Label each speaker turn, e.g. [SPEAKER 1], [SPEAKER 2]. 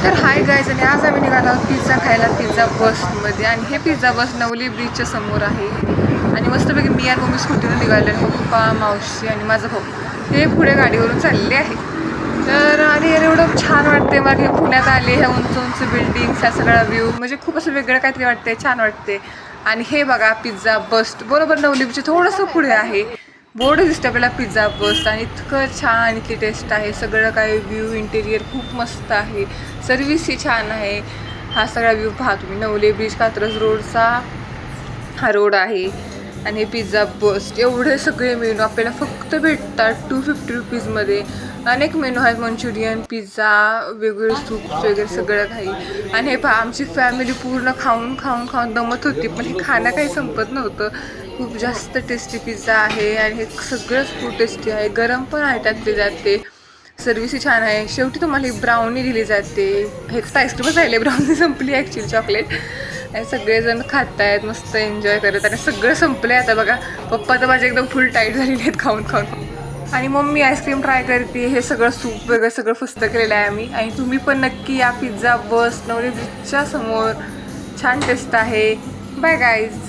[SPEAKER 1] तर hi guys, आणि आज आम्ही निघालो आहोत पिझ्झा खायला पिझ्झा बसमध्ये. आणि हे पिझ्झा बस नवली ब्रिजच्या समोर आहे. आणि मस्तपैकी मी आणि मम्मी स्कूटीवर निघाले, आणि पप्पा, मावशी आणि माझा भाऊ हे पुढे गाडीवरून चालले आहे. तर आणि एवढं छान वाटते मग हे पुण्यात आले, ह्या उंच उंच बिल्डिंग्स, हा सगळा व्ह्यू म्हणजे खूप असं वेगळं काहीतरी वाटते, छान वाटते. आणि हे बघा पिझ्झा बस बरोबर नवली ब्रिजच्या थोडंसं पुढे आहे. बोर्ड दिसतं आपल्याला पिझ्झा बस, आणि इतकं छान इथली टेस्ट आहे. सगळं काही व्ह्यू इंटेरियर खूप मस्त आहे, सर्व्हिस ही छान आहे. हा सगळा व्ह्यू पहा तुम्ही, नवले ब्रिज कात्रज रोडचा हा रोड आहे. आणि हे पिझ्झा बस एवढे सगळे मेनू आपल्याला फक्त भेटतात 250 रुपीजमध्ये. अनेक मेनू आहेत, मंचुरियन, पिझ्झा, वेगवेगळे सूप्स वगैरे सगळं काही. आणि हे पहा आमची फॅमिली पूर्ण खाऊन खाऊन खाऊन दमत होती, पण हे खाणं काही संपत नव्हतं. खूप जास्त टेस्टी पिझ्झा आहे, आणि हे सगळंच खूप टेस्टी आहे. गरम पण आहे टाकले जाते, सर्व्हिसही छान आहे. शेवटी तुम्हाला ही ब्राउनी दिली जाते. हे तर आईस्क्रीमच राहिले, ब्राउनी संपली ॲक्च्युली, चॉकलेट. आणि सगळेजण खात आहेत, मस्त एन्जॉय करत. आणि सगळं संपलं आहे आता बघा. पप्पा तर माझे एकदम फुल टाईट झालेले आहेत खाऊन खाऊन. आणि मम्मी आईस्क्रीम ट्राय करते. हे सगळं सूप वगैरे सगळं फस्त केलेलं आहे आम्ही. आणि तुम्ही पण नक्की या पिझ्झा बस नवरी ब्रिजच्या समोर, छान टेस्ट आहे. Bye guys.